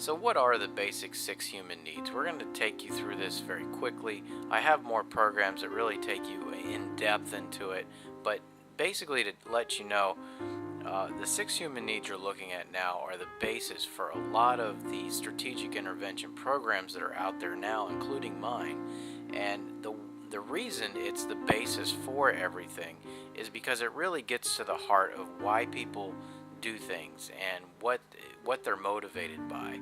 So what are the basic six human needs? We're going to take you through this very quickly. I have more programs that really take you in depth into it, but basically to let you know, the six human needs you're looking at now are the basis for a lot of the strategic intervention programs that are out there now, including mine. And the reason it's the basis for everything is because it really gets to the heart of why people do things and what they're motivated by.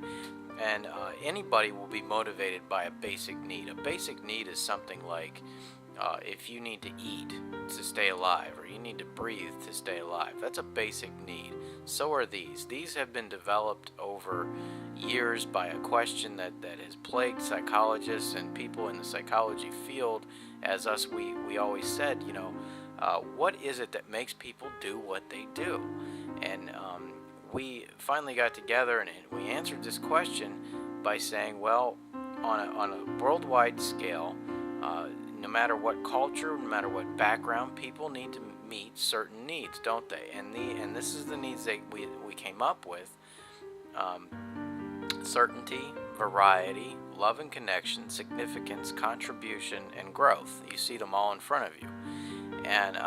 And anybody will be motivated by a basic need. A basic need is something like if you need to eat to stay alive, or you need to breathe to stay alive. That's a basic need. So are these. These have been developed over years by a question that has plagued psychologists and people in the psychology field. As us, we always said, what is it that makes people do what they do? And we finally got together and we answered this question by saying, well, on a worldwide scale, no matter what culture, no matter what background, people need to meet certain needs, don't they? And this is the needs that we came up with: certainty, variety, love and connection, significance, contribution, and growth. You see them all in front of you. And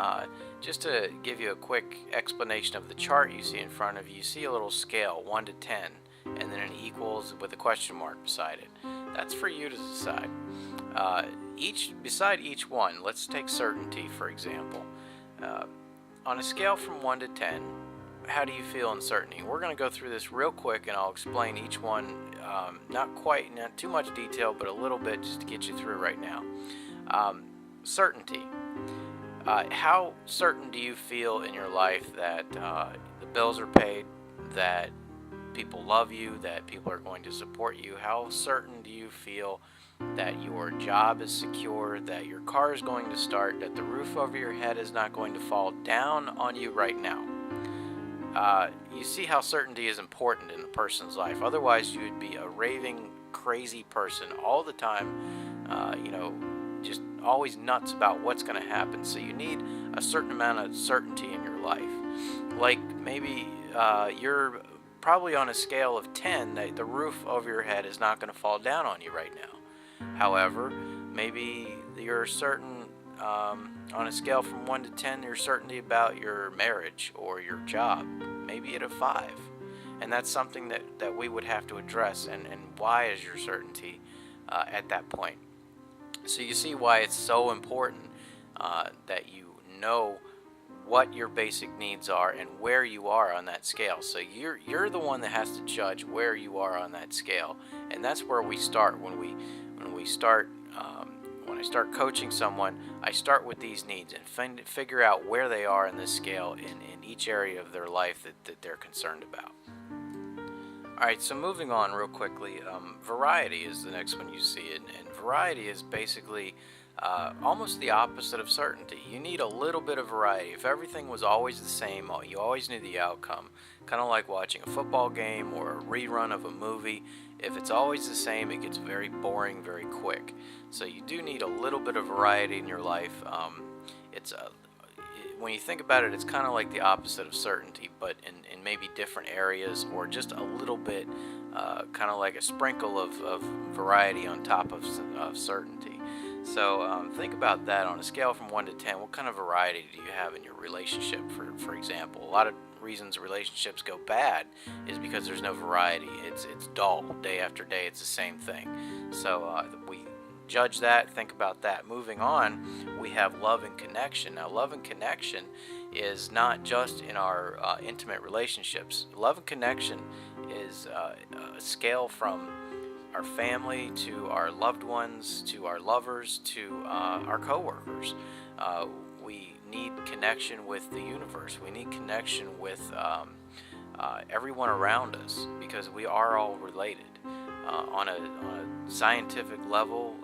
just to give you a quick explanation of the chart you see in front of you, you see a little scale, 1 to 10, and then an equals with a question mark beside it. That's for you to decide. Beside each one, let's take certainty, for example. On a scale from 1 to 10, how do you feel in certainty? We're going to go through this real quick, and I'll explain each one, not too much detail, but a little bit just to get you through right now. Certainty. How certain do you feel in your life that the bills are paid, that people love you, that people are going to support you? How certain do you feel that your job is secure, that your car is going to start, that the roof over your head is not going to fall down on you right now? You see how certainty is important in a person's life. Otherwise, you would be a raving, crazy person all the time, just always nuts about what's going to happen. So you need a certain amount of certainty in your life. Like maybe you're probably on a scale of 10 that the roof over your head is not going to fall down on you right now. However, maybe you're certain on a scale from 1 to 10, you're certainty about your marriage or your job, maybe at a 5. And that's something that we would have to address. And why is your certainty at that point? So you see why it's so important that you know what your basic needs are and where you are on that scale. So you're the one that has to judge where you are on that scale, and that's where we start when I start coaching someone. I start with these needs and figure out where they are in this scale in each area of their life that they're concerned about. Alright, so moving on real quickly, variety is the next one you see, and variety is basically almost the opposite of certainty. You need a little bit of variety. If everything was always the same, you always knew the outcome, kind of like watching a football game or a rerun of a movie. If it's always the same, it gets very boring very quick. So you do need a little bit of variety in your life. When you think about it, it's kind of like the opposite of certainty, but in maybe different areas, or just a little bit, kind of like a sprinkle of variety on top of certainty. So think about that on a scale from 1 to 10. What kind of variety do you have in your relationship, for example? A lot of reasons relationships go bad is because there's no variety. It's dull. Day after day, it's the same thing. So we judge that, think about that. Moving on, we have love and connection. Now, love and connection is not just in our intimate relationships. Love and connection is a scale from our family to our loved ones to our lovers to our coworkers. We need connection with the universe. We need connection with everyone around us, because we are all related. On a scientific level,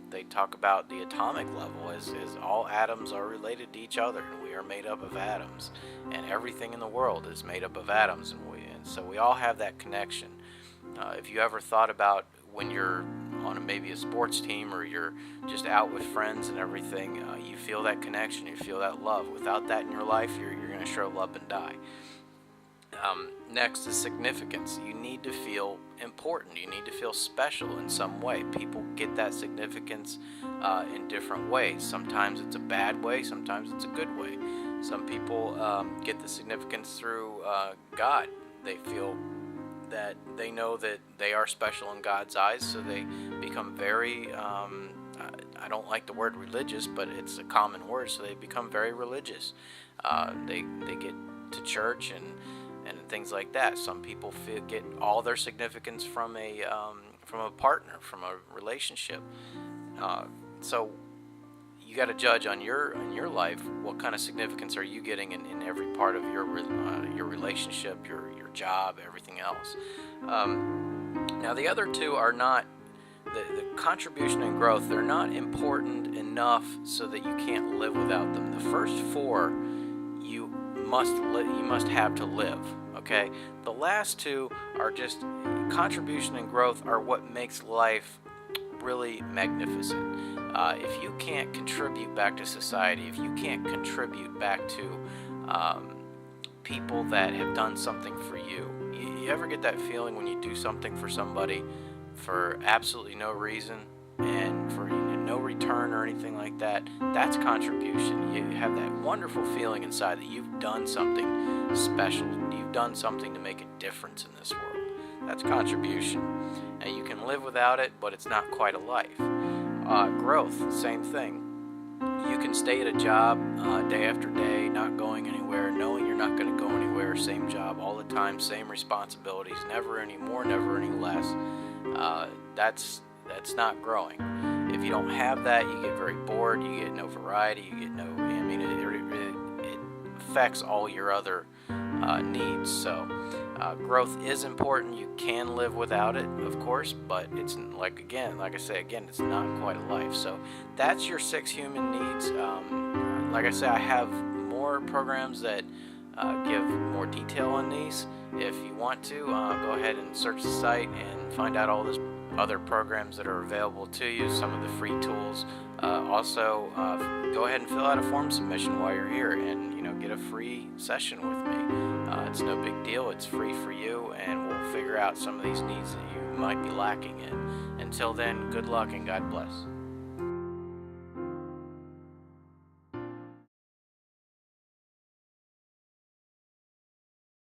they talk about the atomic level as all atoms are related to each other, and we are made up of atoms, and everything in the world is made up of atoms, and so we all have that connection. If you ever thought about when you're on maybe a sports team, or you're just out with friends and everything, you feel that connection, you feel that love. Without that in your life, you're going to shrivel up and die. Next is significance. You need to feel important. You need to feel special in some way. People get that significance in different ways. Sometimes it's a bad way, sometimes it's a good way. Some people get the significance through God. They feel that they know that they are special in God's eyes, so they become very, I don't like the word religious, but it's a common word, so they become very religious. They get to church and things like that. Some people get all their significance from a partner, from a relationship. So you got to judge in your life, what kind of significance are you getting in every part of your relationship, your job, everything else. Now the other two are not the contribution and growth. They're not important enough so that you can't live without them. The first four you must have to live. Okay, the last two are just contribution and growth are what makes life really magnificent. If you can't contribute back to society, if you can't contribute back to people that have done something for you, you ever get that feeling when you do something for somebody for absolutely no reason and for no return or anything like that? That's contribution. You have that wonderful feeling inside that you've done something special. You've done something to make a difference in this world. That's contribution. And you can live without it, but it's not quite a life. Growth, same thing. You can stay at a job day after day, not going anywhere, knowing you're not going to go anywhere, same job all the time, same responsibilities, never any more, never any less. That's not growing. If you don't have that, you get very bored, you get no variety, you get no, I mean, it affects all your other needs. So growth is important. You can live without it, of course, but it's like I say again, it's not quite a life. So that's your 6 human needs. Like I say, I have more programs that give more detail on these. If you want to, go ahead and search the site and find out all those other programs that are available to you, some of the free tools. Also, go ahead and fill out a form submission while you're here and get a free session with me. It's no big deal. It's free for you, and we'll figure out some of these needs that you might be lacking in. Until then, good luck and God bless.